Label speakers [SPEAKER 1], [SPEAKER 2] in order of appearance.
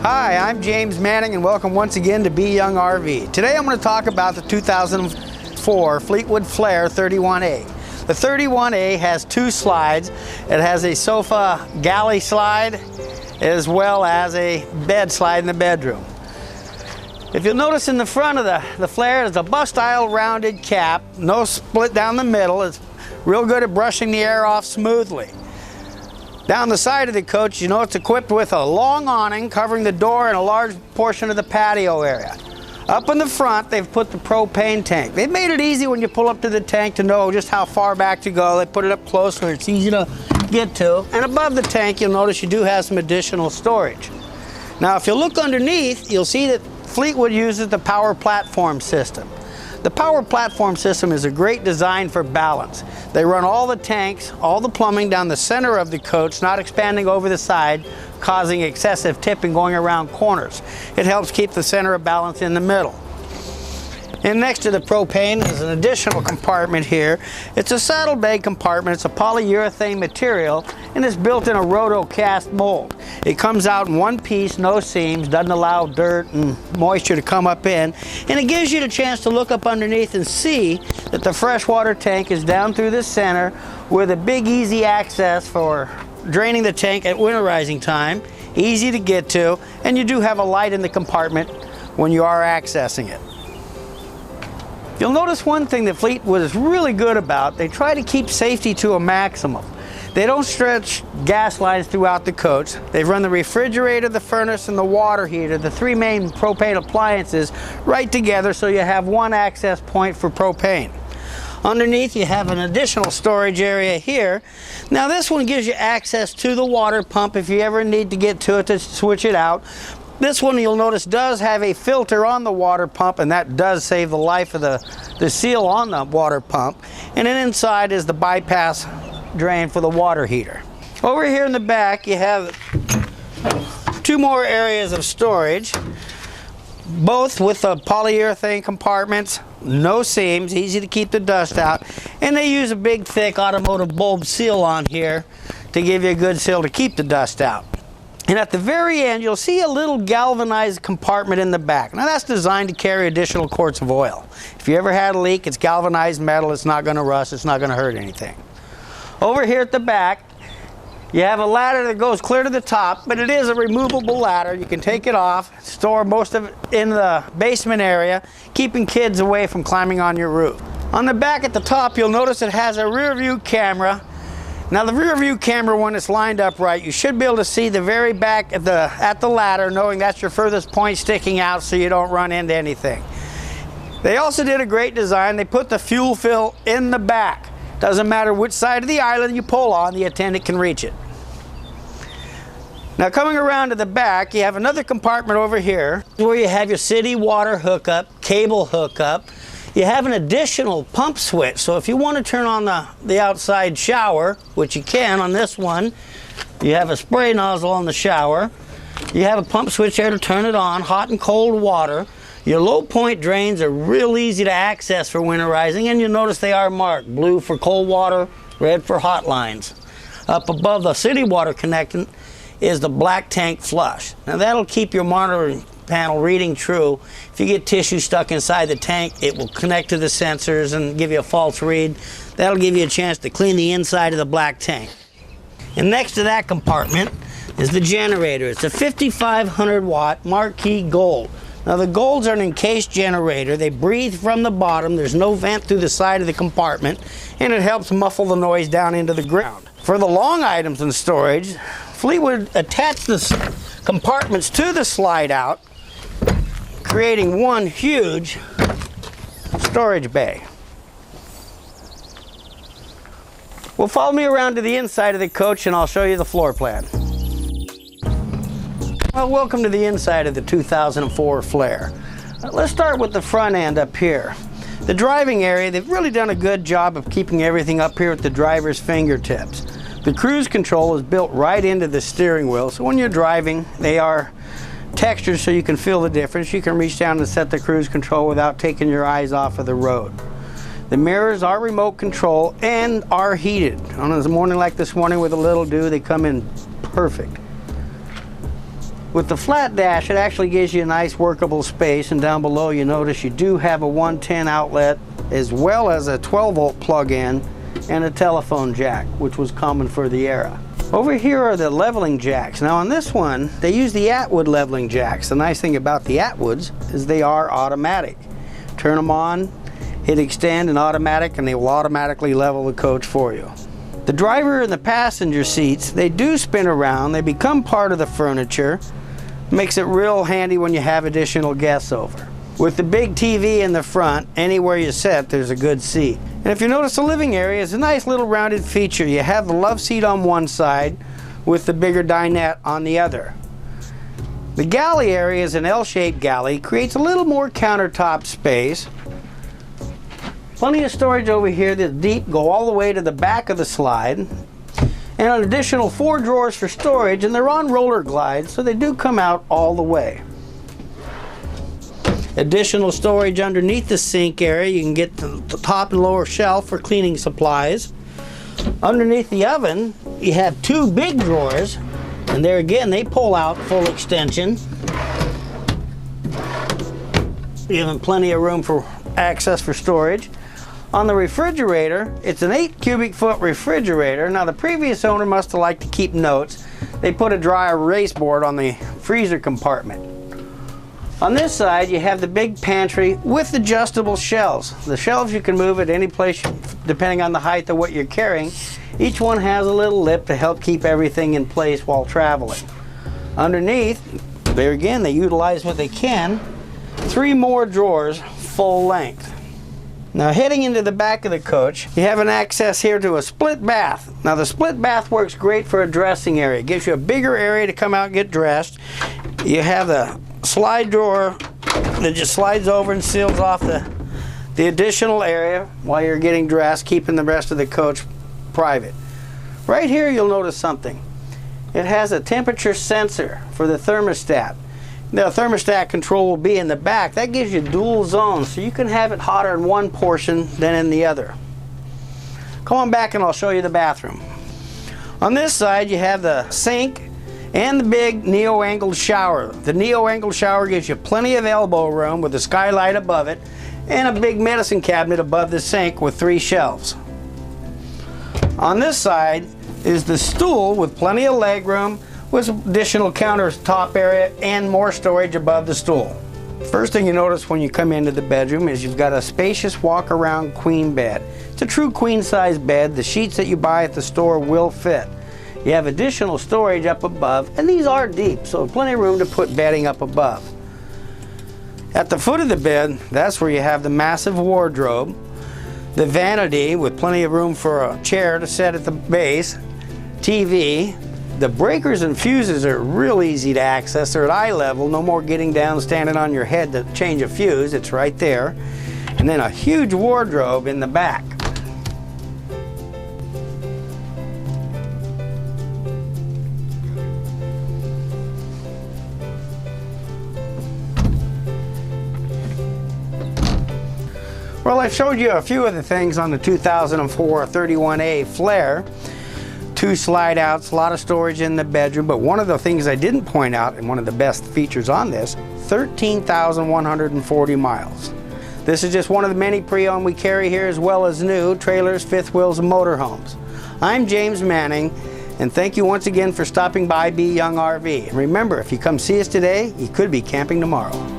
[SPEAKER 1] Hi, I'm James Manning and welcome once again to Be Young RV. Today I'm going to talk about the 2004 Fleetwood Flair 31A. The 31A has two slides. It has a sofa galley slide as well as a bed slide in the bedroom. If you'll notice in the front of the Flair is a bus style rounded cap, no split down the middle. It's real good at brushing the air off smoothly. Down the side of the coach, you know it's equipped with a long awning covering the door and a large portion of the patio area. Up in the front, they've put the propane tank. They've made it easy when you pull up to the tank to know just how far back to go. They put it up close where it's easy to get to. And above the tank, you'll notice you do have some additional storage. Now, if you look underneath, you'll see that Fleetwood uses the power platform system. The power platform system is a great design for balance. They run all the tanks, all the plumbing down the center of the coach, not expanding over the side, causing excessive tipping going around corners. It helps keep the center of balance in the middle. And next to the propane is an additional compartment here. It's a saddle bag compartment. It's a polyurethane material and it's built in a roto-cast mold. It comes out in one piece, no seams, doesn't allow dirt and moisture to come up in, and it gives you the chance to look up underneath and see that the freshwater tank is down through the center with a big easy access for draining the tank at winterizing time, easy to get to, and you do have a light in the compartment when you are accessing it. You'll notice one thing that Fleetwood is really good about. They try to keep safety to a maximum. They don't stretch gas lines throughout the coach. They've run the refrigerator, the furnace, and the water heater, the three main propane appliances, right together so you have one access point for propane. Underneath you have an additional storage area here. Now this one gives you access to the water pump if you ever need to get to it to switch it out. This one, you'll notice, does have a filter on the water pump, and that does save the life of the seal on the water pump. And then inside is the bypass drain for the water heater. Over here in the back, you have two more areas of storage, both with the polyurethane compartments, no seams, easy to keep the dust out. And they use a big, thick automotive bulb seal on here to give you a good seal to keep the dust out. And at the very end, you'll see a little galvanized compartment in the back. Now that's designed to carry additional quarts of oil. If you ever had a leak, it's galvanized metal, it's not going to rust, it's not going to hurt anything. Over here at the back, you have a ladder that goes clear to the top, but it is a removable ladder. You can take it off, store most of it in the basement area, keeping kids away from climbing on your roof. On the back at the top, you'll notice it has a rear view camera. Now the rear view camera, when it's lined up right, you should be able to see the very back at the ladder, knowing that's your furthest point sticking out so you don't run into anything. They also did a great design. They put the fuel fill in the back. Doesn't matter which side of the island you pull on, the attendant can reach it. Now coming around to the back, you have another compartment over here where you have your city water hookup, cable hookup. You have an additional pump switch, so if you want to turn on the outside shower, which you can on this one, you have a spray nozzle on the shower. You have a pump switch there to turn it on, hot and cold water. Your low point drains are real easy to access for winterizing, and you'll notice they are marked, blue for cold water, red for hot lines. Up above the city water connectant is the black tank flush. Now that'll keep your monitoring panel reading true. If you get tissue stuck inside the tank, it will connect to the sensors and give you a false read. That'll give you a chance to clean the inside of the black tank. And next to that compartment is the generator. It's a 5,500 watt Marquee Gold. Now the Golds are an encased generator. They breathe from the bottom. There's no vent through the side of the compartment, and it helps muffle the noise down into the ground. For the long items in storage, Fleetwood attached the compartments to the slide out, creating one huge storage bay. Well, follow me around to the inside of the coach and I'll show you the floor plan. Well, welcome to the inside of the 2004 Flair. Let's start with the front end up here. The driving area, they've really done a good job of keeping everything up here at the driver's fingertips. The cruise control is built right into the steering wheel, so when you're driving, they are textured so you can feel the difference. You can reach down and set the cruise control without taking your eyes off of the road. The mirrors are remote control and are heated. On a morning like this morning with a little dew, they come in perfect. With the flat dash, it actually gives you a nice workable space, and down below you notice you do have a 110 outlet as well as a 12-volt plug-in and a telephone jack, which was common for the era. Over here are the leveling jacks. Now on this one, they use the Atwood leveling jacks. The nice thing about the Atwoods is they are automatic. Turn them on, hit extend and automatic, and they will automatically level the coach for you. The driver and the passenger seats, they do spin around. They become part of the furniture. Makes it real handy when you have additional guests over. With the big TV in the front, anywhere you sit, there's a good seat. And if you notice, the living area is a nice little rounded feature. You have the love seat on one side with the bigger dinette on the other. The galley area is an L-shaped galley, creates a little more countertop space. Plenty of storage over here that's deep, go all the way to the back of the slide. And an additional 4 drawers for storage, and they're on roller glides, so they do come out all the way. Additional storage underneath the sink area. You can get the top and lower shelf for cleaning supplies. Underneath the oven, you have 2 big drawers, and there again, they pull out full extension. Giving plenty of room for access for storage. On the refrigerator, it's an 8 cubic foot refrigerator. Now the previous owner must have liked to keep notes. They put a dry erase board on the freezer compartment. On this side, you have the big pantry with adjustable shelves. The shelves you can move at any place depending on the height of what you're carrying. Each one has a little lip to help keep everything in place while traveling. Underneath, there again, they utilize what they can. 3 more drawers, full length. Now heading into the back of the coach, you have an access here to a split bath. Now the split bath works great for a dressing area. It gives you a bigger area to come out and get dressed. You have the slide drawer that just slides over and seals off the additional area while you're getting dressed, keeping the rest of the coach private. Right here you'll notice something. It has a temperature sensor for the thermostat. The thermostat control will be in the back. That gives you dual zones, so you can have it hotter in one portion than in the other. Come on back and I'll show you the bathroom. On this side you have the sink and the big neo-angled shower. The neo-angled shower gives you plenty of elbow room with a skylight above it and a big medicine cabinet above the sink with 3 shelves. On this side is the stool with plenty of leg room, with additional countertop area and more storage above the stool. First thing you notice when you come into the bedroom is you've got a spacious walk-around queen bed. It's a true queen-size bed. The sheets that you buy at the store will fit. You have additional storage up above, and these are deep, so plenty of room to put bedding up above. At the foot of the bed, that's where you have the massive wardrobe, the vanity with plenty of room for a chair to set at the base, TV. The breakers and fuses are real easy to access. They're at eye level, no more getting down, standing on your head to change a fuse. It's right there. And then a huge wardrobe in the back. Well, I showed you a few of the things on the 2004 31A Flair. 2 slide outs, a lot of storage in the bedroom, but one of the things I didn't point out, and one of the best features on this, 13,140 miles. This is just one of the many pre-owned we carry here, as well as new trailers, fifth wheels, and motorhomes. I'm James Manning, and thank you once again for stopping by Be Young RV. And remember, if you come see us today, you could be camping tomorrow.